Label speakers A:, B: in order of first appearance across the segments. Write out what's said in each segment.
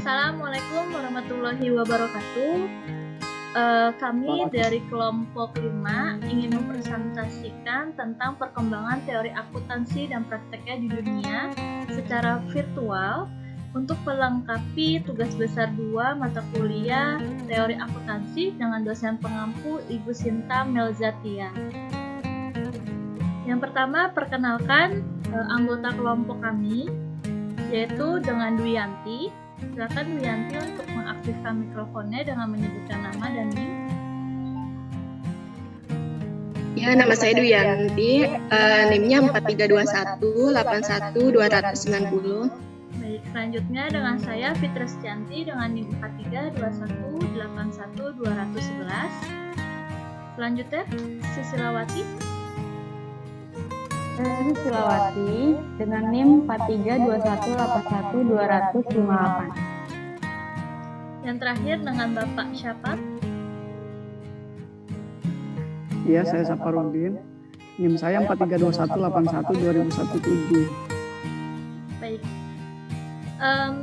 A: Assalamualaikum warahmatullahi wabarakatuh. Kami dari kelompok 5 ingin mempresentasikan tentang perkembangan teori akuntansi dan prakteknya di dunia secara virtual untuk melengkapi tugas besar 2 mata kuliah teori akuntansi dengan dosen pengampu Ibu Sinta Melzatia. Yang pertama, perkenalkan anggota kelompok kami, yaitu dengan Dwiyanti. Silakan Dwiyanti untuk mengaktifkan mikrofonnya dengan menyebutkan nama dan NIM.
B: Ya, nama saya Dwiyanti, NIM-nya 432181 290.
A: Baik, selanjutnya dengan saya Fitrasyanti dengan NIM 432181 211. Selanjutnya Sisilawati.
C: Sisilawati dengan NIM 432181 258.
A: Yang terakhir dengan Bapak siapa?
D: Iya, saya Saparudin. NIM saya 432181 2017.
A: Baik.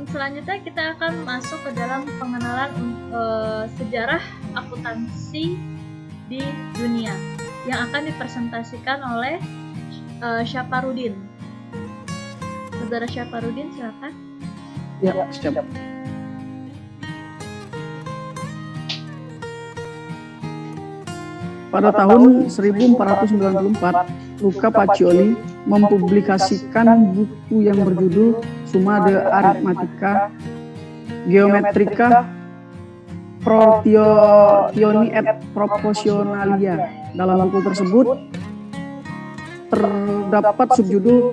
A: Selanjutnya kita akan masuk ke dalam pengenalan sejarah akuntansi di dunia yang akan dipresentasikan oleh Syaparudin. Saudara Syaparudin, silakan.
D: Ya, siap. Pada tahun 1494, Luca Pacioli mempublikasikan buku yang berjudul Summa de Arithmetica Geometrica Proportioni et Proportionalia. Dalam buku tersebut terdapat subjudul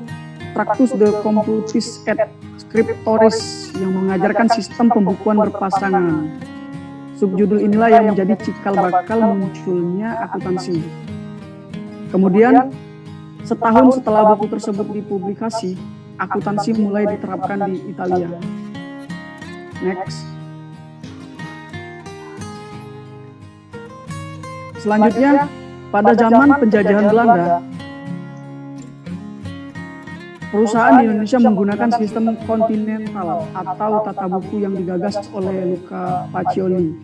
D: Tractus de Computis et Scriptoris yang mengajarkan sistem pembukuan berpasangan. Subjudul inilah yang menjadi cikal bakal munculnya akuntansi. Kemudian, setahun setelah buku tersebut dipublikasi, akuntansi mulai diterapkan di Italia. Next. Selanjutnya, pada zaman penjajahan Belanda, perusahaan di Indonesia menggunakan sistem kontinental atau tata buku yang digagas oleh Luca Pacioli.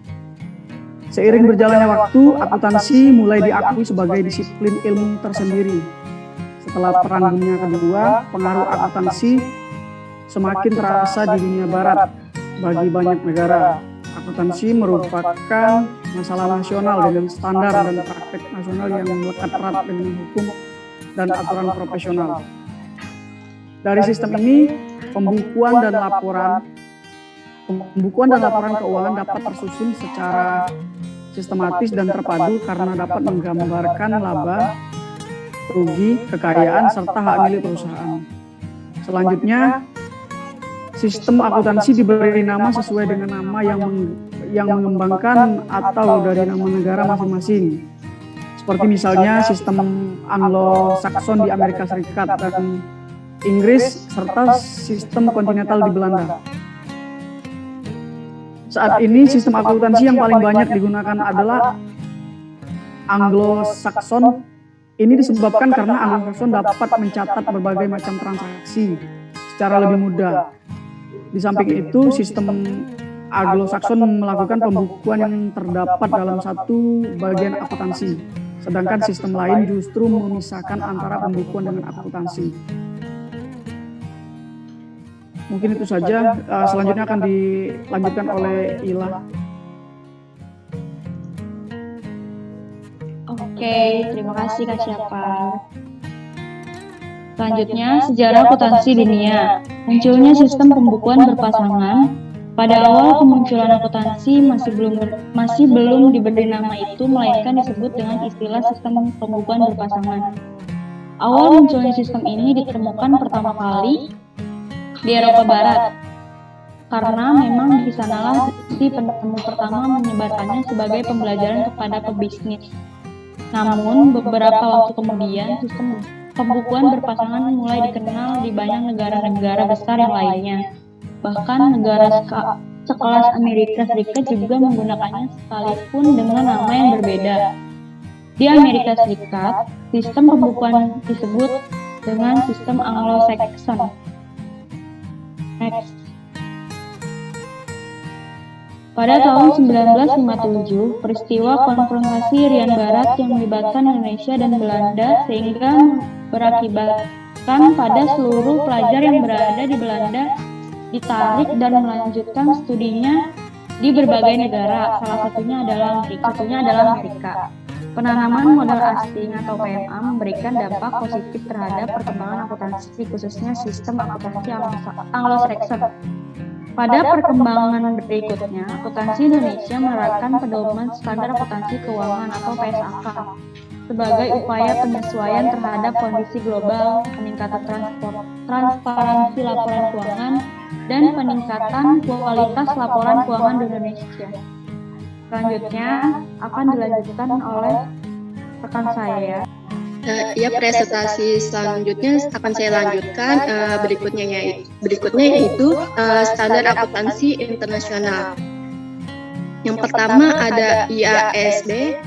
D: Seiring berjalannya waktu, akuntansi mulai diakui sebagai disiplin ilmu tersendiri. Setelah Perang Dunia Kedua, pengaruh akuntansi semakin terasa di dunia barat bagi banyak negara. Akuntansi merupakan masalah nasional dengan standar dan praktek nasional yang melekat erat dengan hukum dan aturan profesional. Dari sistem ini, pembukuan dan laporan keuangan dapat tersusun secara sistematis dan terpadu karena dapat menggambarkan laba, rugi, kekayaan, serta hak milik perusahaan. Selanjutnya, sistem akuntansi diberi nama sesuai dengan nama yang mengembangkan atau dari nama negara masing-masing. Seperti misalnya sistem Anglo-Saxon di Amerika Serikat dan Inggris, serta sistem kontinental di Belanda. Saat ini sistem akuntansi yang paling banyak digunakan adalah Anglo-Saxon. Ini disebabkan karena Anglo-Saxon dapat mencatat berbagai macam transaksi secara lebih mudah. Di samping itu, sistem Anglo-Saxon melakukan pembukuan yang terdapat dalam satu bagian akuntansi, sedangkan sistem lain justru memisahkan antara pembukuan dengan akuntansi. Mungkin itu saja, selanjutnya akan dilanjutkan oleh Ila.
C: Oke, terima kasih Kak Syapar. Selanjutnya, sejarah akuntansi dunia. Munculnya sistem pembukuan berpasangan. Pada awal kemunculan akuntansi masih belum diberi nama itu, melainkan disebut dengan istilah sistem pembukuan berpasangan. Awal munculnya sistem ini ditemukan pertama kali di Eropa Barat, karena memang di sanalah si penemu pertama menyebarkannya sebagai pembelajaran kepada pebisnis. Namun, beberapa waktu kemudian, sistem pembukuan berpasangan mulai dikenal di banyak negara-negara besar yang lainnya. Bahkan negara sekelas Amerika Serikat juga menggunakannya sekalipun dengan nama yang berbeda. Di Amerika Serikat, sistem pembukuan disebut dengan sistem Anglo-Saxon. Next. Pada tahun 1957, peristiwa konfrontasi Irian Barat yang melibatkan Indonesia dan Belanda sehingga berakibatkan pada seluruh pelajar yang berada di Belanda ditarik dan melanjutkan studinya di berbagai negara, salah satunya adalah Amerika. Penanaman modal asing atau PMA memberikan dampak positif terhadap perkembangan akuntansi, khususnya sistem akuntansi Anglo-Saxon. Pada perkembangan berikutnya, akuntansi Indonesia menerapkan pedoman standar akuntansi keuangan atau PSAK sebagai upaya penyesuaian terhadap kondisi global, peningkatan transparansi laporan keuangan, dan peningkatan kualitas laporan keuangan di Indonesia. Selanjutnya akan dilanjutkan oleh rekan saya.
B: Ya, presentasi selanjutnya akan saya lanjutkan berikutnya yaitu standar akuntansi internasional. Yang pertama ada IASB.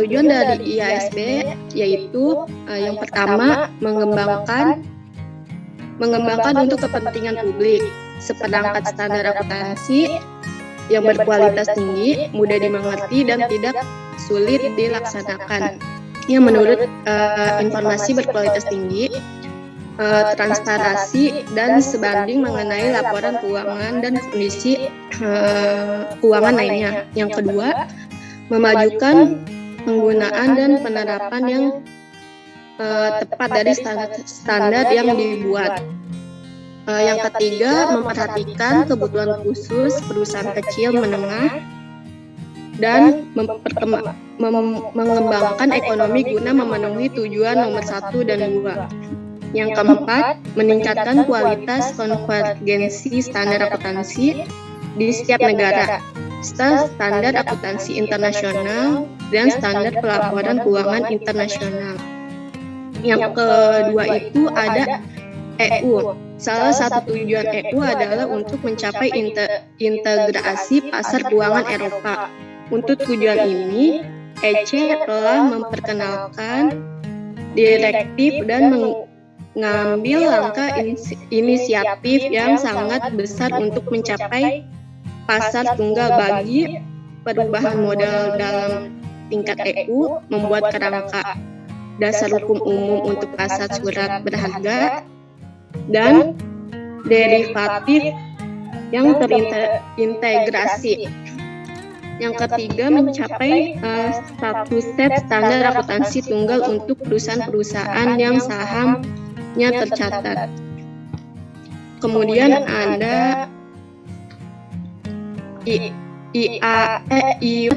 B: Tujuan dari IASB yaitu yang pertama mengembangkan untuk kepentingan publik seperangkat standar akuntansi yang berkualitas tinggi, mudah dimengerti dan tidak sulit dilaksanakan. Yang menurut informasi berkualitas tinggi, transparansi dan sebanding mengenai laporan keuangan dan kondisi keuangan lainnya. Yang kedua, memajukan penggunaan dan penerapan yang tepat dari standar yang dibuat. Yang ketiga, memperhatikan kebutuhan khusus perusahaan kecil menengah dan mengembangkan ekonomi guna memenuhi tujuan nomor 1 dan 2. Yang keempat, meningkatkan kualitas konvergensi standar akuntansi di setiap negara, standar akuntansi internasional dan standar pelaporan keuangan internasional. Yang kedua itu ada EU. Salah satu tujuan EU adalah untuk mencapai integrasi pasar keuangan Eropa. Untuk tujuan ini, EC telah memperkenalkan direktif dan mengambil langkah inisiatif yang sangat besar untuk mencapai pasar tunggal bagi perubahan modal dalam tingkat EU, membuat kerangka dasar hukum umum untuk pasar surat berharga dan derivatif yang terintegrasi. Yang ketiga, mencapai satu set standar akuntansi tunggal untuk perusahaan-perusahaan yang sahamnya tercatat. Kemudian ada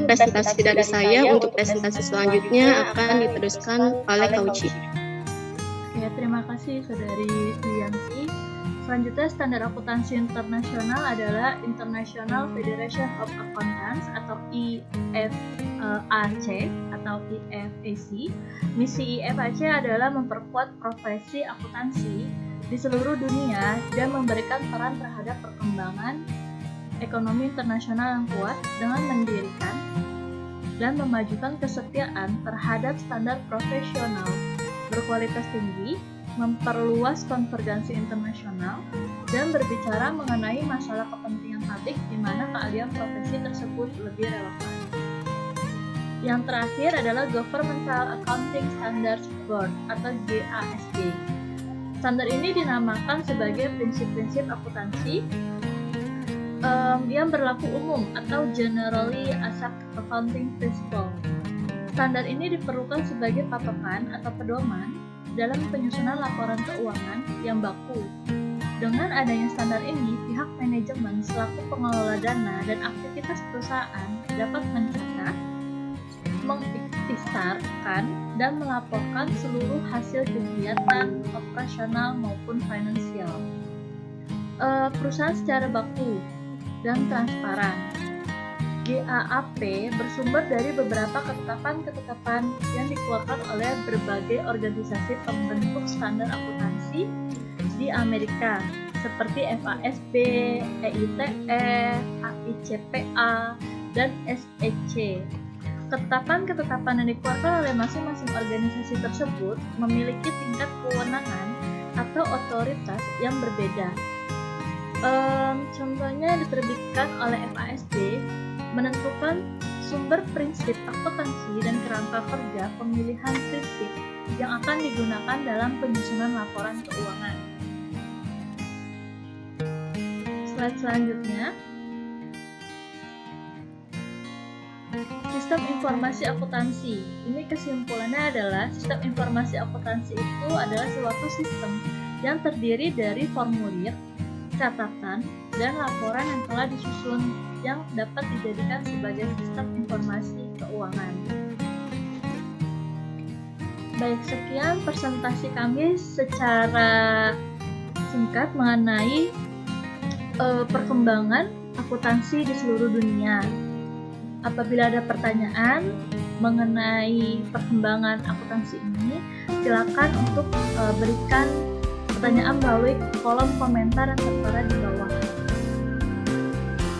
B: presentasi dari saya. Untuk presentasi selanjutnya akan diteruskan oleh Kauci.
A: Ya, terima kasih Saudari Wiyanti. Selanjutnya, standar akuntansi internasional adalah International Federation of Accountants atau IFAC atau IFAC. Misi IFAC adalah memperkuat profesi akuntansi di seluruh dunia dan memberikan peran terhadap perkembangan ekonomi internasional yang kuat dengan mendirikan dan memajukan kesetiaan terhadap standar profesional berkualitas tinggi, memperluas konvergensi internasional, dan berbicara mengenai masalah kepentingan publik di mana keahlian profesi tersebut lebih relevan. Yang terakhir adalah Governmental Accounting Standards Board atau GASB. Standar ini dinamakan sebagai prinsip-prinsip akuntansi yang berlaku umum atau Generally Accepted Accounting Principle. Standar ini diperlukan sebagai patokan atau pedoman dalam penyusunan laporan keuangan yang baku. Dengan adanya standar ini, pihak manajemen selaku pengelola dana dan aktivitas perusahaan dapat mencatat, mengikhtisarkan, dan melaporkan seluruh hasil kegiatan operasional maupun finansial perusahaan secara baku dan transparan. GAAP bersumber dari beberapa ketetapan-ketetapan yang dikeluarkan oleh berbagai organisasi pembentuk standar akuntansi di Amerika seperti FASB, EITE, AICPA, dan SEC. Ketetapan-ketetapan yang dikeluarkan oleh masing-masing organisasi tersebut memiliki tingkat kewenangan atau otoritas yang berbeda. Contohnya dokumennya yang diterbitkan oleh FASD menentukan sumber prinsip akuntansi dan kerangka kerja pemilihan prinsip yang akan digunakan dalam penyusunan laporan keuangan. Slide selanjutnya. Sistem informasi akuntansi. Ini kesimpulannya adalah sistem informasi akuntansi itu adalah suatu sistem yang terdiri dari formulir, catatan, dan laporan yang telah disusun yang dapat dijadikan sebagai sistem informasi keuangan. Baik, sekian presentasi kami secara singkat mengenai perkembangan akuntansi di seluruh dunia. Apabila ada pertanyaan mengenai perkembangan akuntansi ini, silakan untuk berikan pertanyaan melalui kolom komentar yang tertera di bawah.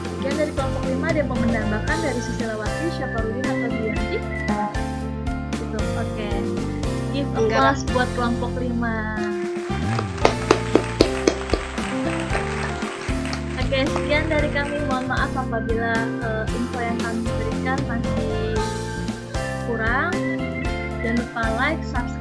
A: Sekian dari kelompok 5, ada yang mau menambahkan dari Susilawati, Syafarudin atau Dianti? Gitu, oke. Give applause buat kelompok 5. Oke, sekian dari kami. Mohon maaf apabila info yang kami berikan masih kurang. Jangan lupa like, subscribe,